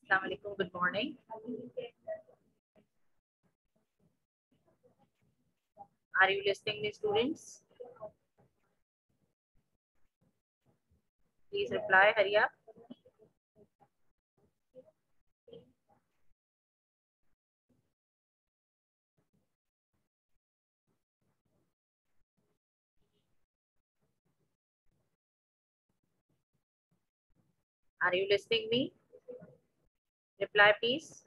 Assalamu alaikum. Good morning. Are you listening, me students? Please reply. Hurry up. Are you listening me? Reply, please.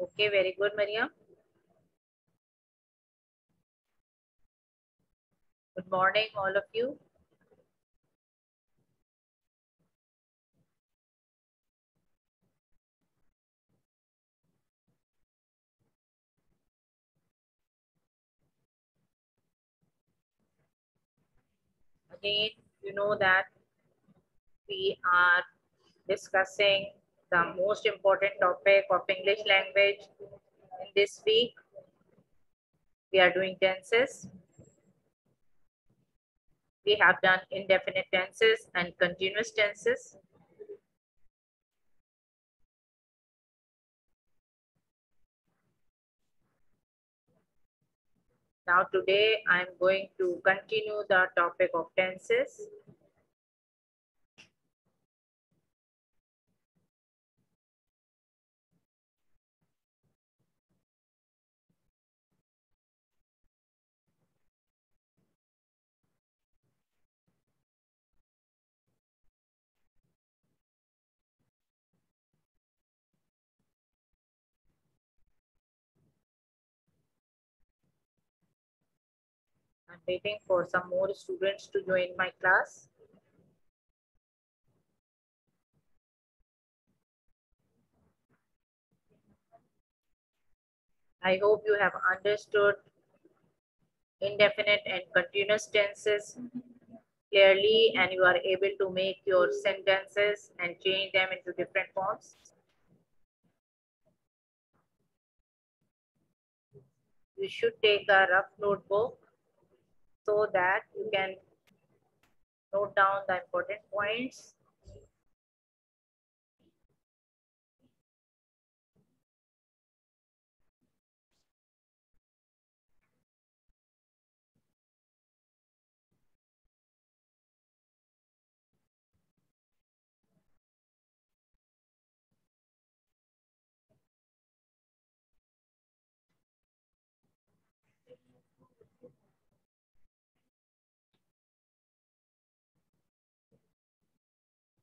Okay, very good, Mariam. Good morning, all of you. Again, you know that we are discussing the most important topic of English language. In this week, we are doing tenses. We have done indefinite tenses and continuous tenses. Now today I'm going to continue the topic of tenses. I'm waiting for some more students to join my class. I hope you have understood indefinite and continuous tenses clearly and you are able to make your sentences and change them into different forms. You should take a rough notebook so that you can note down the important points.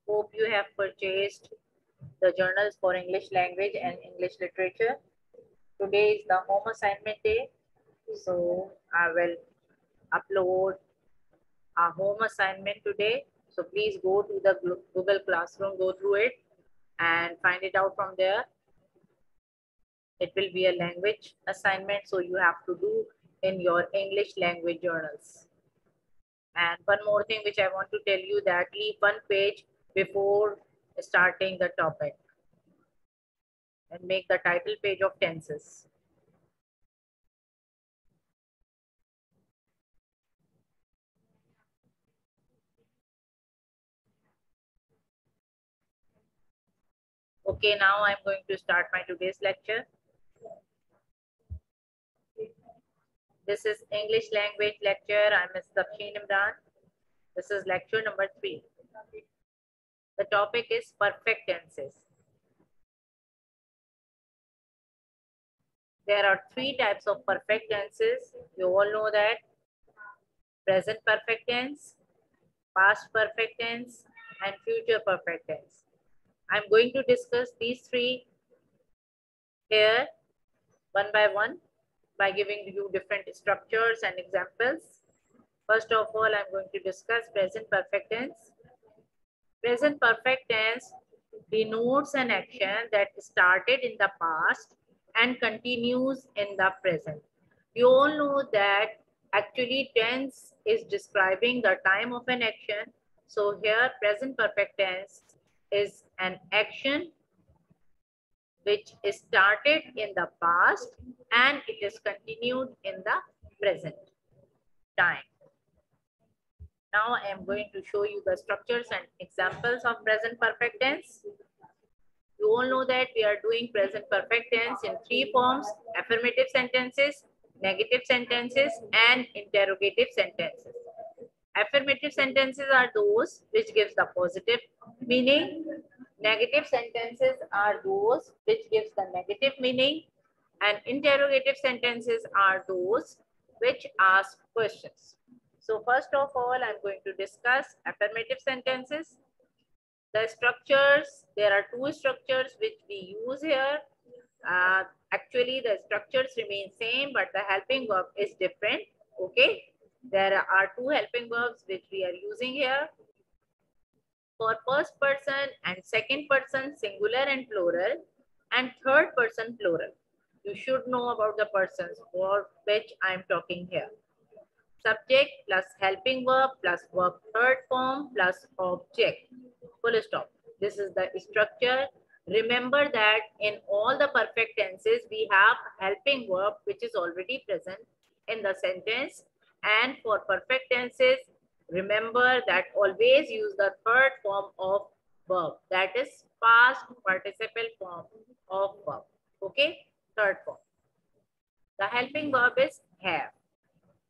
Hope you have purchased the journals for English language and English literature. Today is the home assignment day, so I will upload a home assignment today. So please go to the Google Classroom, go through it and find it out from there. It will be a language assignment, so you have to do in your English language journals. And one more thing which I want to tell you, that leave one page before starting the topic and make the title page of tenses. Okay, now I'm going to start my today's lecture. This is English language lecture. I'm Ms. Tafsheen Imran. This is lecture number 3. The topic is perfect tenses. There are 3 types of perfect tenses. You all know that: present perfect tense, past perfect tense, and future perfect tense. I'm going to discuss these 3 here one by one by giving you different structures and examples. First of all, I'm going to discuss present perfect tense. Present perfect tense denotes an action that started in the past and continues in the present. You all know that actually tense is describing the time of an action. So here present perfect tense is an action which is started in the past and it is continued in the present time. Now I am going to show you the structures and examples of present perfect tense. You all know that we are doing present perfect tense in three forms: affirmative sentences, negative sentences, and interrogative sentences. Affirmative sentences are those which gives the positive meaning. Negative sentences are those which gives the negative meaning. And interrogative sentences are those which ask questions. So first of all, I'm going to discuss affirmative sentences. The structures, there are two structures which we use here. Actually, the structures remain same, but the helping verb is different. Okay, there are two helping verbs which we are using here. For first person and second person singular and plural, and third person plural. You should know about the persons for which I am talking here. Subject plus helping verb plus verb third form plus object. Full stop. This is the structure. Remember that in all the perfect tenses, we have helping verb which is already present in the sentence. And for perfect tenses, remember that always use the third form of verb. That is past participle form of verb. Okay, third form. The helping verb is have.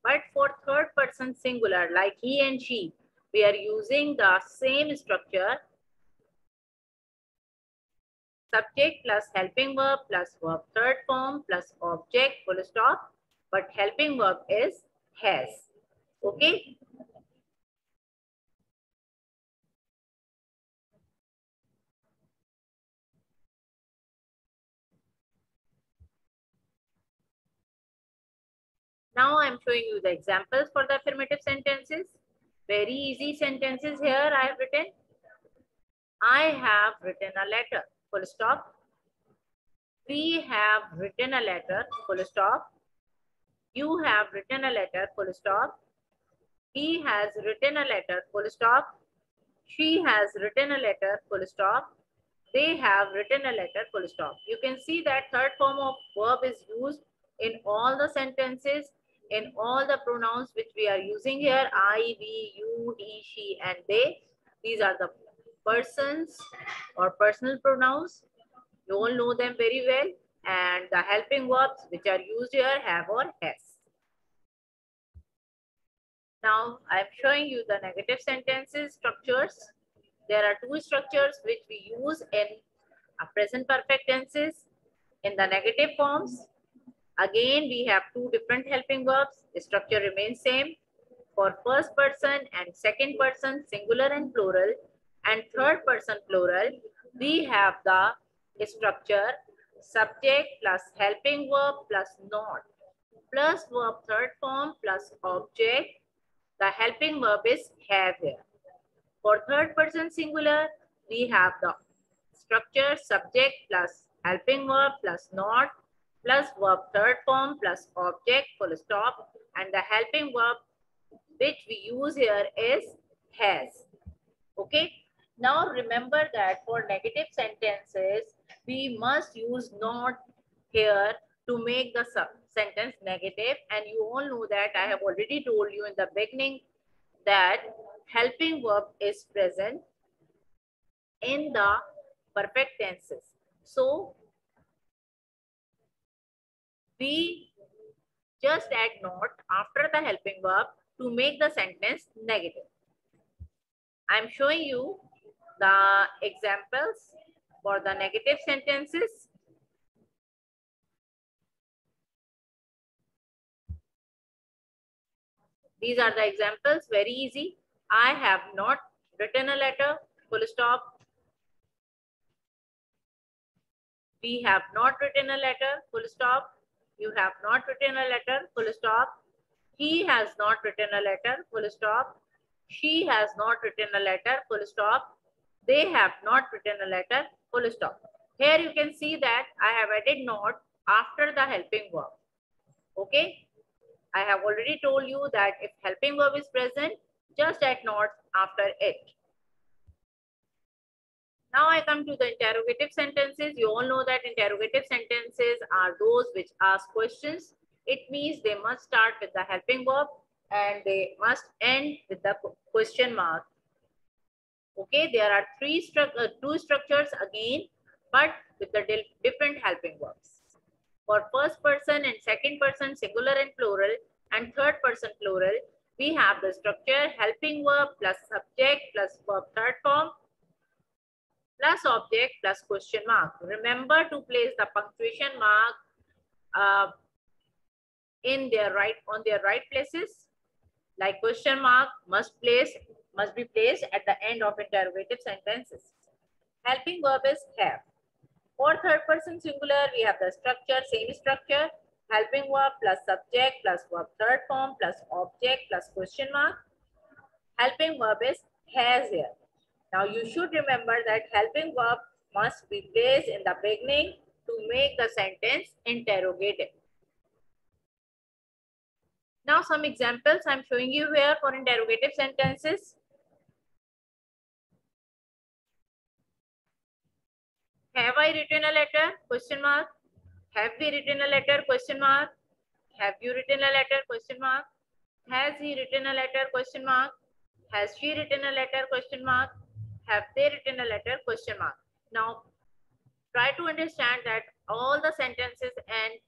But for third person singular, like he and she, we are using the same structure. Subject plus helping verb plus verb third form plus object, full stop. But helping verb is has. Okay. Now I'm showing you the examples for the affirmative sentences. Very easy sentences here I have written. I have written a letter, full stop. We have written a letter, full stop. You have written a letter, full stop. He has written a letter, full stop. She has written a letter, full stop. They have written a letter, full stop. You can see that third form of verb is used in all the sentences, in all the pronouns which we are using here. I, we, you, he, she, and they. These are the persons or personal pronouns. You all know them very well. And the helping verbs which are used here have or has. Now I'm showing you the negative sentences structures. There are two structures which we use in present perfect tenses. In the negative forms, again we have two different helping verbs. The structure remains same. For first person and second person singular and plural, and third person plural, we have the structure subject plus helping verb plus not plus verb third form plus object. The helping verb is have here. For third person singular, we have the structure subject plus helping verb plus not plus verb third form plus object, full stop. And the helping verb which we use here is has. Okay. Now remember that for negative sentences, we must use not here to make the sentence negative. And you all know that I have already told you in the beginning that helping verb is present in the perfect tenses. So we just add not after the helping verb to make the sentence negative. I'm showing you the examples for the negative sentences. These are the examples, very easy. I have not written a letter, full stop. We have not written a letter, full stop. You have not written a letter, full stop. He has not written a letter, full stop. She has not written a letter, full stop. They have not written a letter, full stop. Here you can see that I have added not after the helping verb. Okay. I have already told you that if helping verb is present, just add not after it. Now I come to the interrogative sentences. You all know that interrogative sentences are those which ask questions. It means they must start with the helping verb and they must end with the question mark. Okay, there are two structures again. but with the different helping verbs. For first person and second person singular and plural and third person plural, we have the structure helping verb plus subject plus verb third form plus object plus question mark. Remember to place the punctuation mark on their right places. Like question mark must be placed at the end of interrogative sentences. Helping verb is have. For third person singular, we have the structure, same structure, helping verb plus subject plus verb third form plus object plus question mark. Helping verb is has here. Now you should remember that helping verb must be placed in the beginning to make the sentence interrogative. Now some examples I'm showing you here for interrogative sentences. Have I written a letter? Question mark. Have we written a letter? Question mark. Have you written a letter? Question mark. Has he written a letter? Question mark. Has she written a letter? Question mark. Have they written a letter? Question mark. Now try to understand that all the sentences end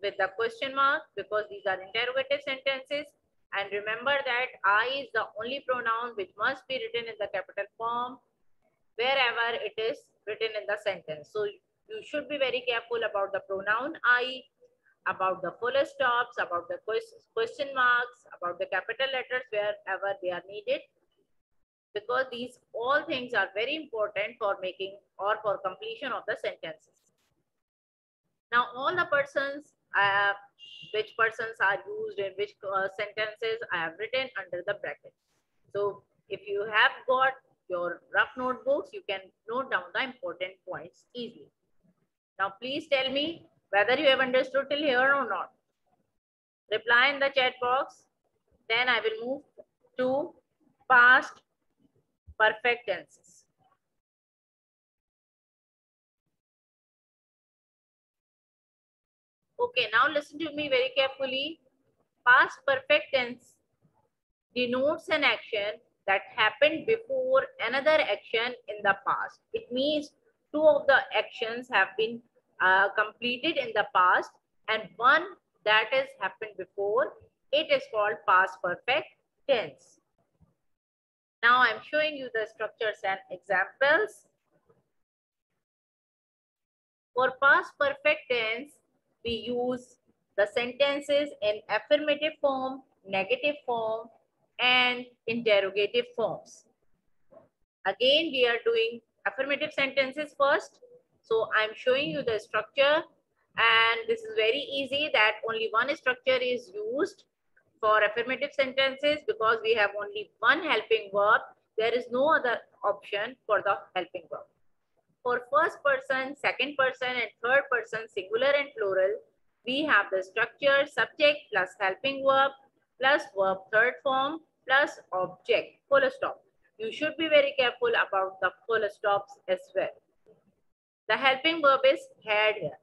with the question mark because these are interrogative sentences. And remember that I is the only pronoun which must be written in the capital form wherever it is written in the sentence. So you should be very careful about the pronoun I, about the full stops, about the question marks, about the capital letters wherever they are needed, because these all things are very important for making or for completion of the sentences. Now all the persons, which persons are used in which sentences I have written under the bracket. So if you have got your rough notebooks, you can note down the important points easily. Now please tell me whether you have understood till here or not. Reply in the chat box. Then I will move to past perfect tenses. Okay, now listen to me very carefully. Past perfect tense denotes an action that happened before another action in the past. It means two of the actions have been completed in the past and one that has happened before. It is called past perfect tense. Now I'm showing you the structures and examples. For past perfect tense, we use the sentences in affirmative form, negative form, and interrogative forms. Again, we are doing affirmative sentences first. So I'm showing you the structure, and this is very easy that only one structure is used for affirmative sentences because we have only one helping verb. There is no other option for the helping verb. For first person, second person, and third person, singular and plural, we have the structure subject plus helping verb plus verb third form plus object, full stop. You should be very careful about the full stops as well. The helping verb is had here.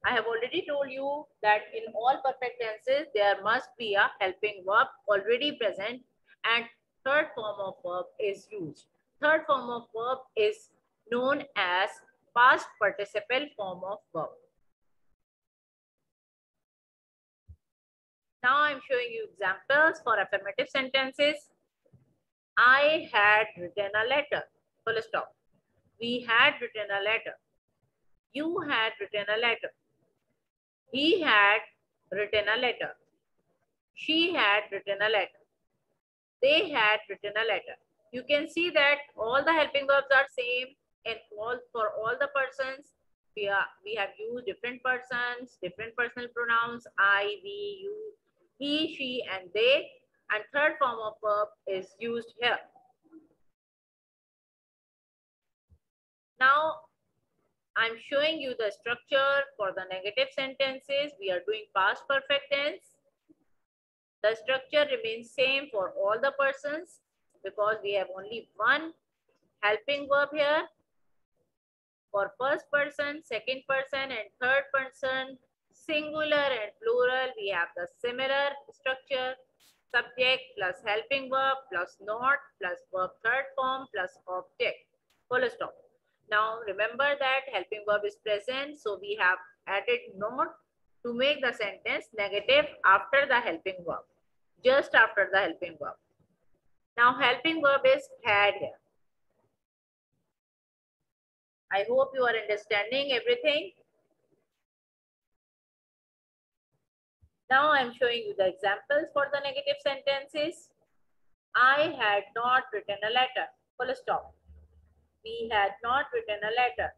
I have already told you that in all perfect tenses, there must be a helping verb already present and third form of verb is used. Third form of verb is known as past participle form of verb. Now I'm showing you examples for affirmative sentences. I had written a letter, full stop. We had written a letter. You had written a letter. He had written a letter. She had written a letter. They had written a letter. You can see that all the helping verbs are same and for all the persons. We have used different persons, different personal pronouns, I, we, you, he, she, and they. And third form of verb is used here. Now, I'm showing you the structure for the negative sentences. We are doing past perfect tense. The structure remains same for all the persons because we have only one helping verb here. For first person, second person, and third person, singular and plural, we have the similar structure. Subject plus helping verb plus not plus verb third form plus object. Full stop. Now remember that helping verb is present, so we have added not to make the sentence negative after the helping verb, just after the helping verb. Now helping verb is had here. I hope you are understanding everything. Now I'm showing you the examples for the negative sentences. I had not written a letter. Full stop. We had not written a letter.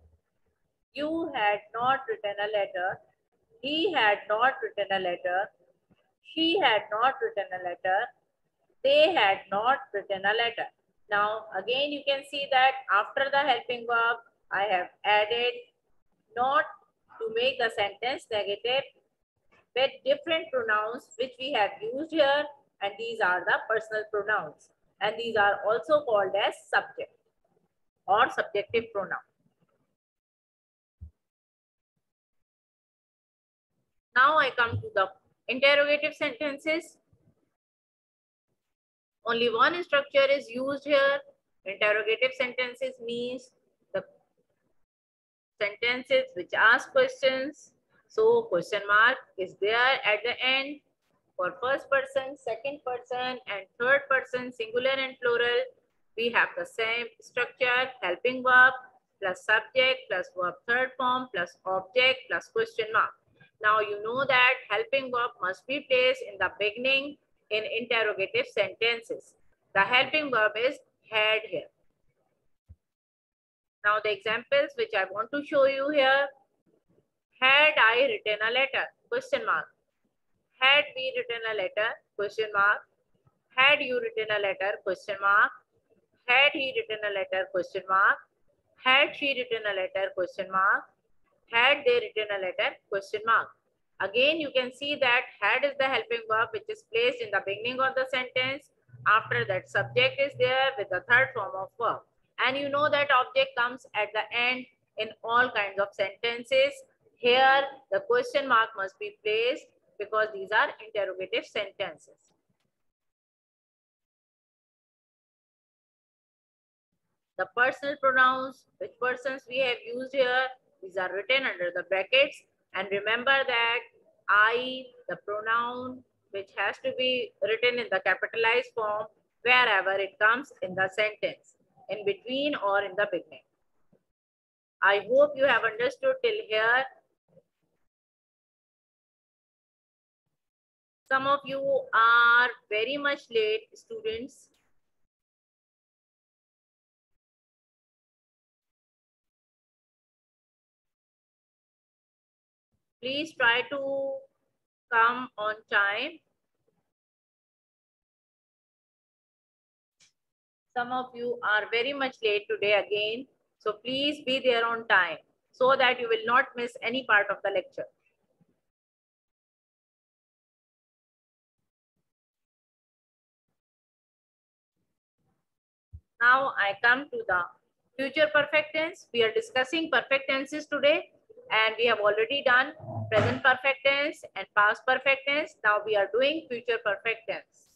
You had not written a letter. He had not written a letter. She had not written a letter. They had not written a letter. Now again you can see that after the helping verb, I have added not to make the sentence negative with different pronouns which we have used here, and these are the personal pronouns, and these are also called as subject or subjective pronoun. Now I come to the interrogative sentences. Only one structure is used here. Interrogative sentences means the sentences which ask questions. So question mark is there at the end for first person, second person, and third person, singular and plural. We have the same structure, helping verb plus subject plus verb third form plus object plus question mark. Now you know that helping verb must be placed in the beginning in interrogative sentences. The helping verb is had here. Now the examples which I want to show you here. Had I written a letter? Question mark. Had we written a letter? Question mark. Had you written a letter? Question mark. Had he written a letter? Question mark. Had she written a letter? Question mark. Had they written a letter? Question mark. Again, you can see that had is the helping verb which is placed in the beginning of the sentence. After that, subject is there with the third form of verb. And you know that object comes at the end in all kinds of sentences. Here, the question mark must be placed because these are interrogative sentences. The personal pronouns, which persons we have used here, these are written under the brackets. And remember that I, the pronoun, which has to be written in the capitalized form wherever it comes in the sentence, in between or in the beginning. I hope you have understood till here. Some of you are very much late, students. Please try to come on time. Some of you are very much late today again. So please be there on time so that you will not miss any part of the lecture. Now I come to the future perfect tense. We are discussing perfect tenses today, and we have already done present perfect tense and past perfect tense. Now we are doing future perfect tense.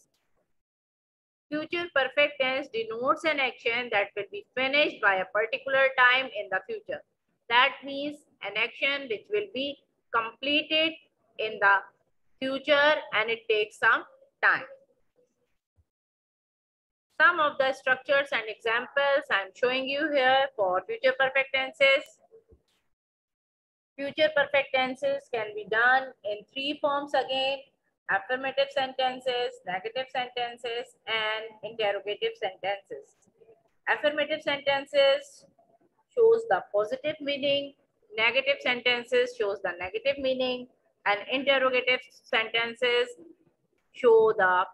Future perfect tense denotes an action that will be finished by a particular time in the future. That means an action which will be completed in the future and it takes some time. Some of the structures and examples I'm showing you here for future perfect tenses. Future perfect tenses can be done in three forms again: affirmative sentences, negative sentences, and interrogative sentences. Affirmative sentences shows the positive meaning, negative sentences shows the negative meaning, and interrogative sentences show the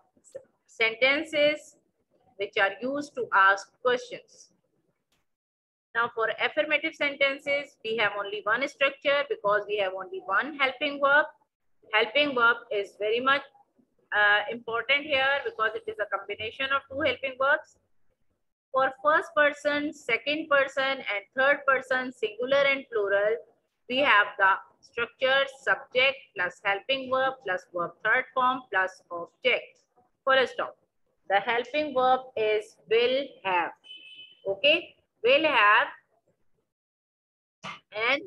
sentences which are used to ask questions. Now for affirmative sentences, we have only one structure because we have only one helping verb. Helping verb is very much important here because it is a combination of two helping verbs. For first person, second person, and third person, singular and plural, we have the structure subject plus helping verb plus verb third form plus object. Full stop. The helping verb is will have. Okay, will have And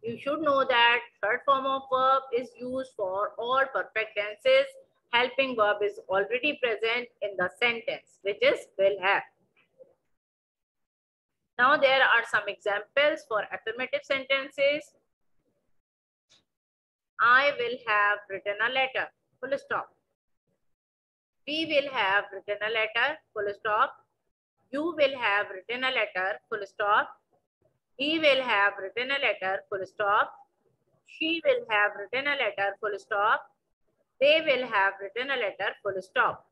you should know that third form of verb is used for all perfect tenses. Helping verb is already present in the sentence, which is will have. Now there are some examples for affirmative sentences. I will have written a letter, full stop. We will have written a letter, full stop. You will have written a letter, full stop. He will have written a letter, full stop. She will have written a letter, full stop. They will have written a letter, full stop.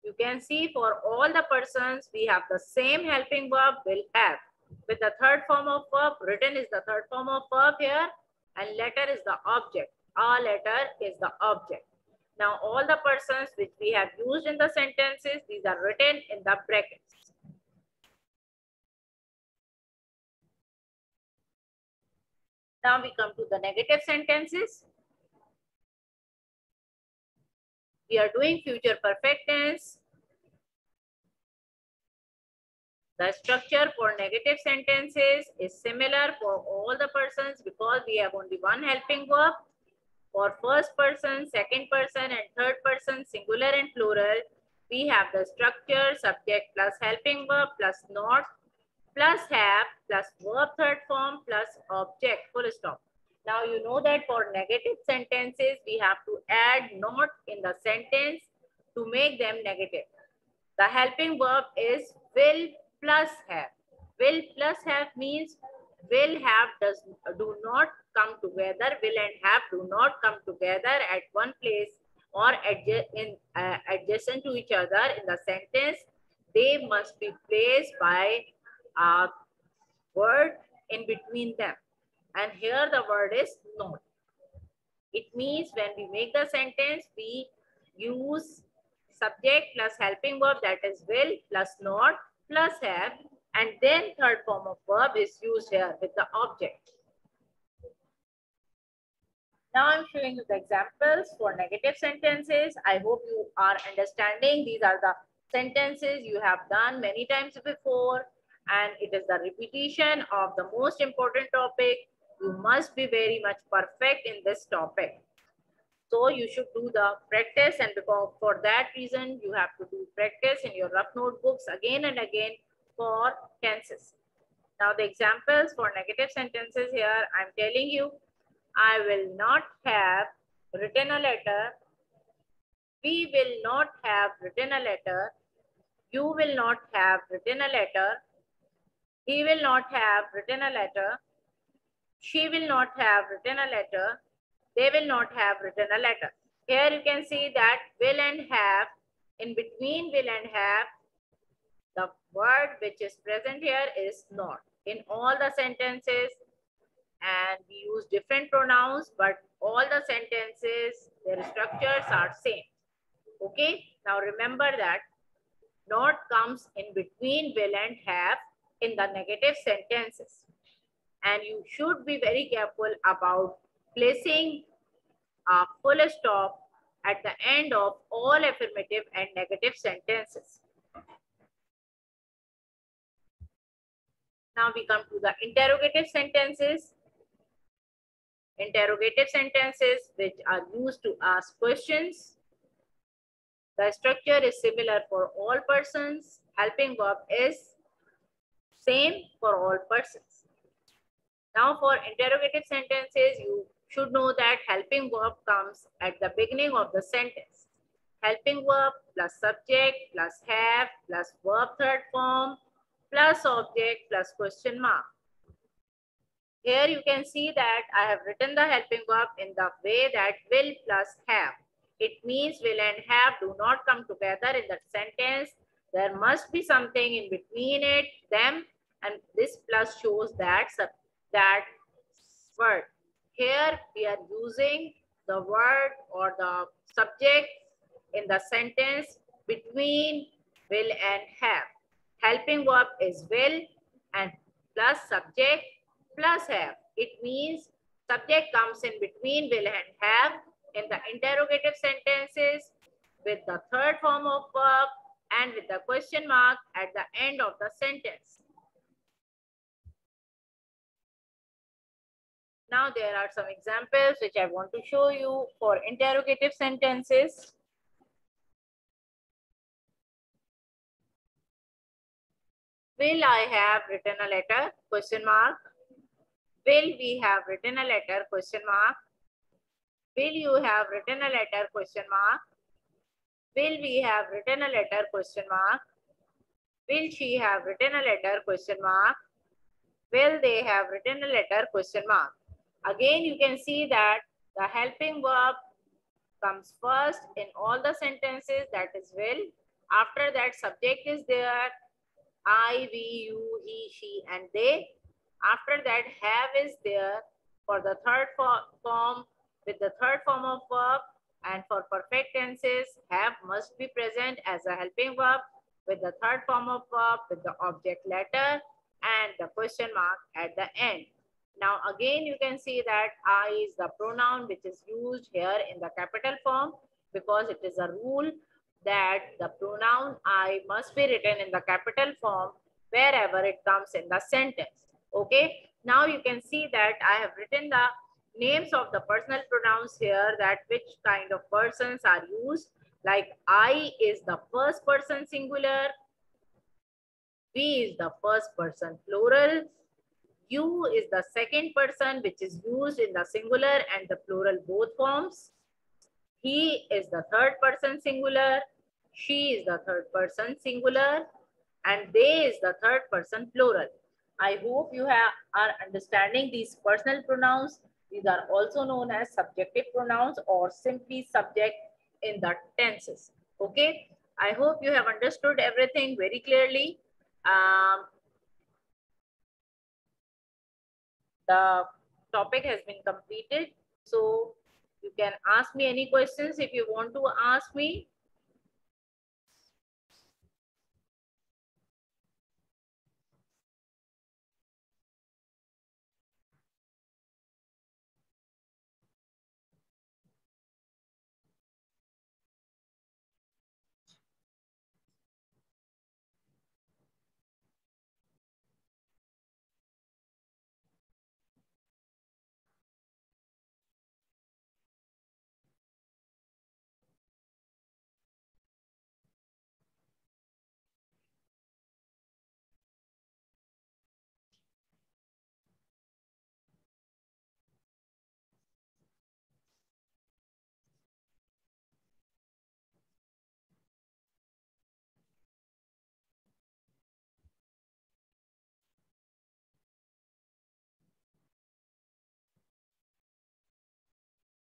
You can see for all the persons, we have the same helping verb, will have. With the third form of verb, written is the third form of verb here, and letter is the object. A letter is the object. Now, all the persons which we have used in the sentences, these are written in the brackets. Now we come to the negative sentences. We are doing future perfect tense. The structure for negative sentences is similar for all the persons because we have only one helping verb. For first person, second person, and third person, singular and plural, we have the structure subject plus helping verb plus not plus have plus verb third form plus object, full stop. Now you know that for negative sentences, we have to add not in the sentence to make them negative. The helping verb is will plus have. Will plus have means will have do not come together. Will and have do not come together at one place or adjacent to each other in the sentence. They must be placed by a word in between them. And here the word is not. It means when we make the sentence, we use subject plus helping verb, that is will plus not plus have, and then third form of verb is used here with the object. Now I'm showing you the examples for negative sentences. I hope you are understanding. These are the sentences you have done many times before, and it is the repetition of the most important topic. You must be very much perfect in this topic. So you should do the practice, and because for that reason, you have to do practice in your rough notebooks again and again for tenses. Now the examples for negative sentences here, I'm telling you, I will not have written a letter. We will not have written a letter. You will not have written a letter. He will not have written a letter. She will not have written a letter. They will not have written a letter. Here you can see that will and have, in between will and have, the word which is present here is not. In all the sentences, and we use different pronouns, but all the sentences, their structures are same. Okay, now remember that not comes in between will and have in the negative sentences. And you should be very careful about placing a full stop at the end of all affirmative and negative sentences. Now we come to the interrogative sentences. Interrogative sentences which are used to ask questions. The structure is similar for all persons. Helping verb is same for all persons. Now for interrogative sentences, you should know that helping verb comes at the beginning of the sentence. Helping verb plus subject plus have plus verb third form plus object plus question mark. Here you can see that I have written the helping verb in the way that will plus have. It means will and have do not come together in that sentence. There must be something in between them, and this plus shows that word. Here we are using the word or the subject in the sentence between will and have. Helping verb is will and plus subject plus have. It means subject comes in between will and have in the interrogative sentences with the third form of verb and with the question mark at the end of the sentence. Now there are some examples which I want to show you for interrogative sentences. Will I have written a letter? Question mark. Will we have written a letter? Question mark. Will you have written a letter? Question mark. Will we have written a letter? Question mark. Will she have written a letter? Question mark. Will they have written a letter? Question mark. Again, you can see that the helping verb comes first in all the sentences, that is will. After that, subject is there, I, we, you, he, she, and they. After that, have is there for the third form with the third form of verb. And for perfect tenses, have must be present as a helping verb with the third form of verb with the object letter and the question mark at the end. Now again, you can see that I is the pronoun which is used here in the capital form because it is a rule that the pronoun I must be written in the capital form wherever it comes in the sentence. Okay. Now you can see that I have written the names of the personal pronouns here, that which kind of persons are used. Like I is the first person singular, we is the first person plural, you is the second person which is used in the singular and the plural both forms, he is the third person singular, she is the third person singular, and they is the third person plural. I hope you are understanding these personal pronouns. These are also known as subjective pronouns or simply subject in the tenses. Okay. I hope you have understood everything very clearly. The topic has been completed. So you can ask me any questions if you want to ask me.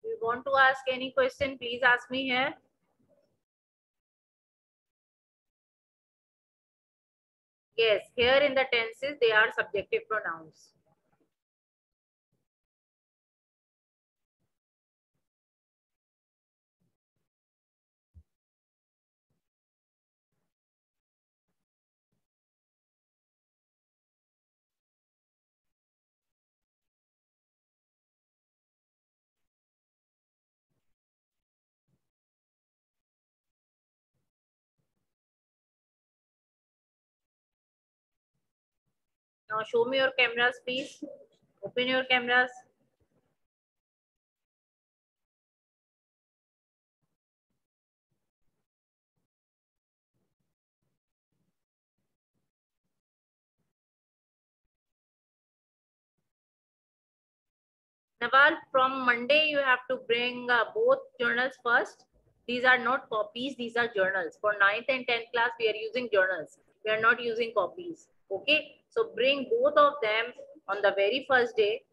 If you want to ask any question, please ask me here. Yes, here in the tenses, they are subjective pronouns. Now show me your cameras, please. Open your cameras. Nawal, from Monday, you have to bring both journals first. These are not copies, these are journals. For 9th and 10th class, we are using journals. We are not using copies. Okay. So bring both of them on the very first day,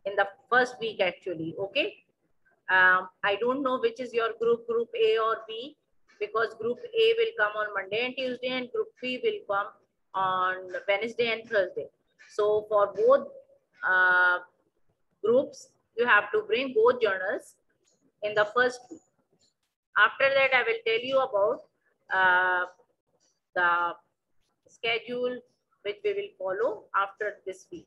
in the first week actually. Okay. I don't know which is your group A or B, because group A will come on Monday and Tuesday and group B will come on Wednesday and Thursday. So for both groups, you have to bring both journals in the first week. After that, I will tell you about the schedule which we will follow after this week.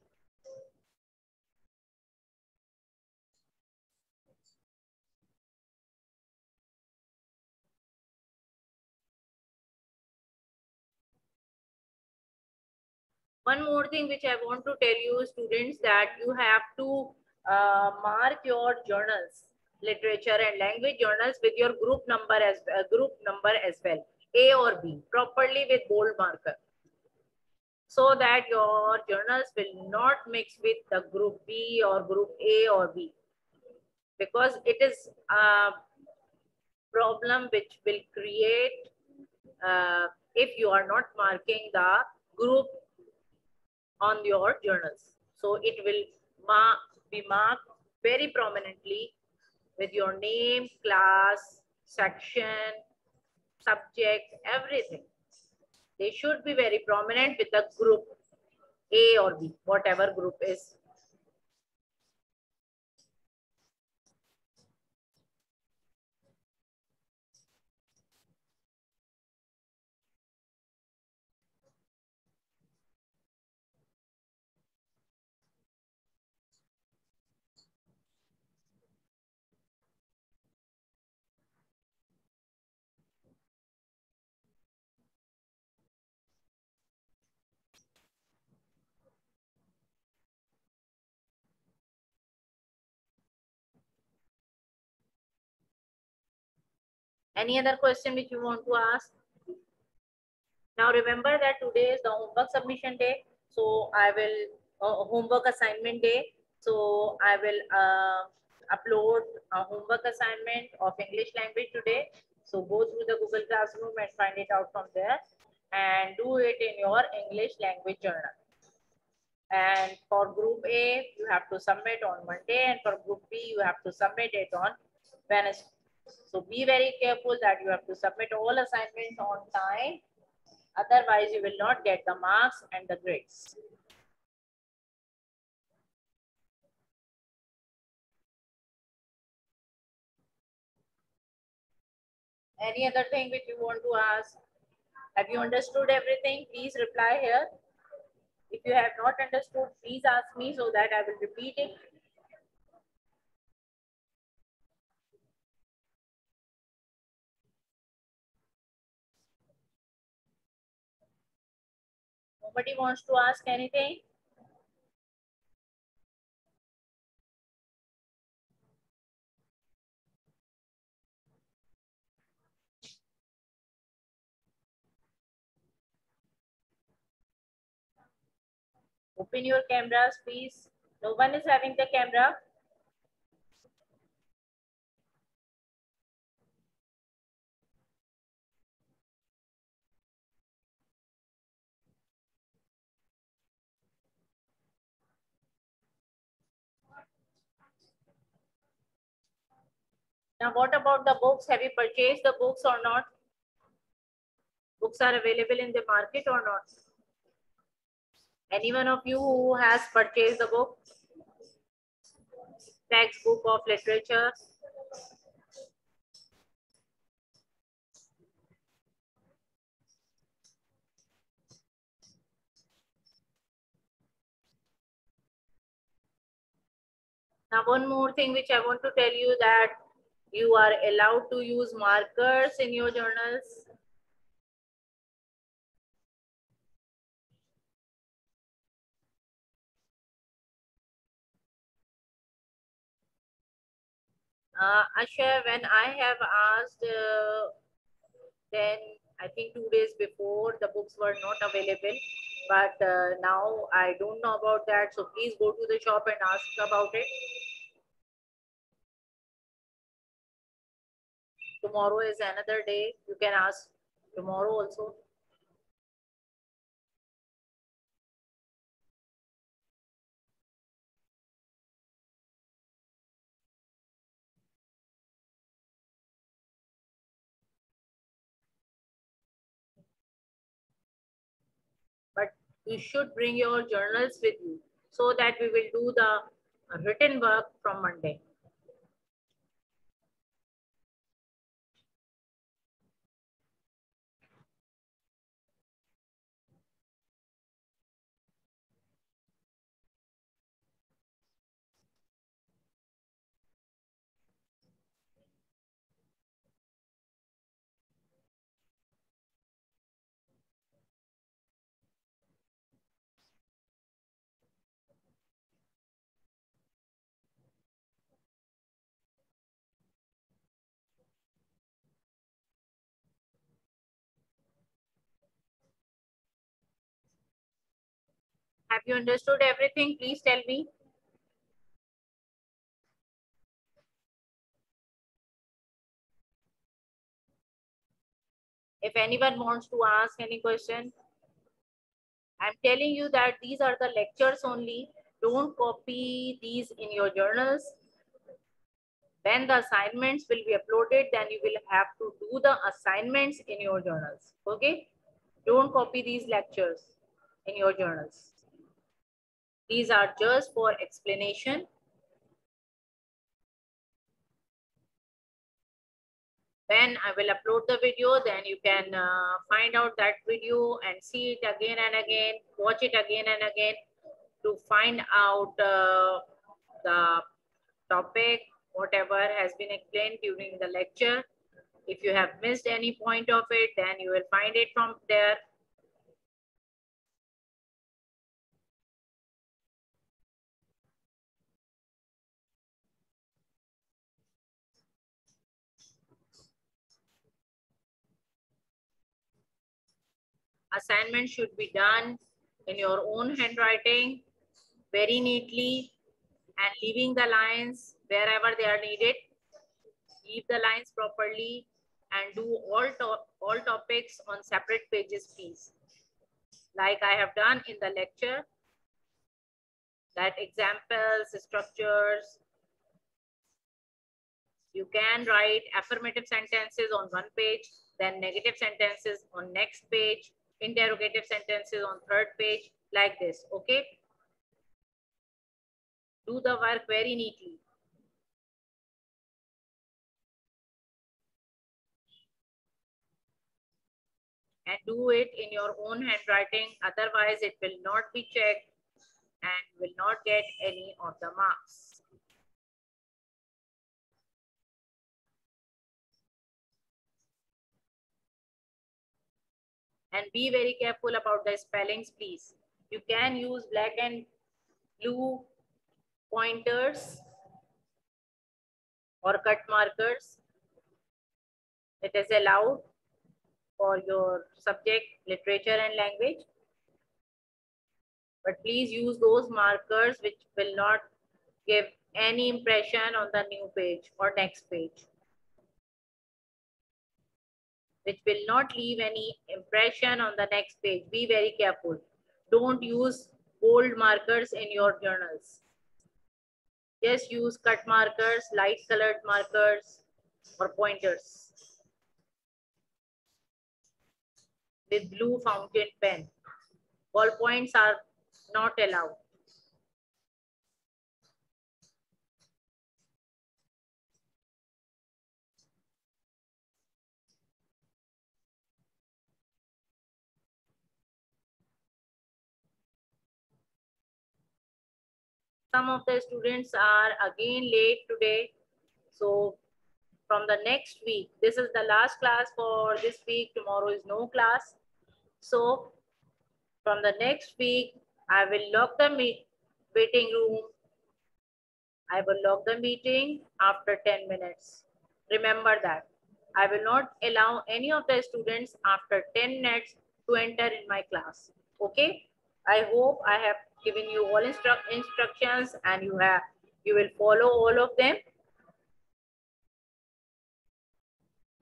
One more thing which I want to tell you, students, that you have to mark your journals, literature and language journals with your group number as well, A or B, properly with bold marker, so that your journals will not mix with the group B or group A or B, because it is a problem which will create if you are not marking the group on your journals. So it will be marked very prominently with your name, class, section, subject, everything. They should be very prominent with the group A or B, whatever group is. Any other question which you want to ask? Now remember that today is the homework submission day. So I will homework assignment day. So I will upload a homework assignment of English language today. So go through the Google Classroom and find it out from there and do it in your English language journal. And for group A, you have to submit on Monday, and for group B, you have to submit it on Wednesday. So be very careful that you have to submit all assignments on time. Otherwise, you will not get the marks and the grades. Any other thing which you want to ask? Have you understood everything? Please reply here. If you have not understood, please ask me so that I will repeat it. Nobody wants to ask anything? Open your cameras, please. No one is having the camera. Now, what about the books? Have you purchased the books or not? Books are available in the market or not? Any one of you who has purchased the book? Textbook of literature? Now, one more thing which I want to tell you, that you are allowed to use markers in your journals. Asha, when I have asked, then I think 2 days before the books were not available. But now I don't know about that. So please go to the shop and ask about it. Tomorrow is another day. You can ask tomorrow also. But you should bring your journals with you so that we will do the written work from Monday. Have you understood everything? Please tell me. If anyone wants to ask any question, I'm telling you that these are the lectures only. Don't copy these in your journals. When the assignments will be uploaded, then you will have to do the assignments in your journals. Okay? Don't copy these lectures in your journals. These are just for explanation. When I will upload the video, then you can find out that video and see it again and again, watch it again and again to find out the topic, whatever has been explained during the lecture. If you have missed any point of it, then you will find it from there. Assignment should be done in your own handwriting, very neatly, and leaving the lines wherever they are needed. Leave the lines properly and do all topics on separate pages, please. Like I have done in the lecture, that examples, structures. You can write affirmative sentences on one page, then negative sentences on next page, interrogative sentences on third page, like this, okay? Do the work very neatly. And do it in your own handwriting, otherwise it will not be checked and will not get any of the marks. And be very careful about the spellings, please. You can use black and blue pointers or cut markers. It is allowed for your subject, literature and language. But please use those markers which will not give any impression on the new page or next page, which will not leave any impression on the next page. Be very careful. Don't use bold markers in your journals. Just use cut markers, light colored markers, or pointers with blue fountain pen. Ballpoints are not allowed. Some of the students are again late today. So from the next week, this is the last class for this week. Tomorrow is no class. So from the next week, I will lock the waiting room. I will lock the meeting after 10 minutes. Remember that. I will not allow any of the students after 10 minutes to enter in my class. Okay? I hope I have given you all instructions and you will follow all of them.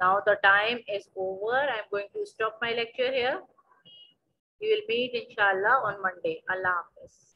Now the time is over. I'm going to stop my lecture here. We will meet inshallah on Monday. Allah Hafiz.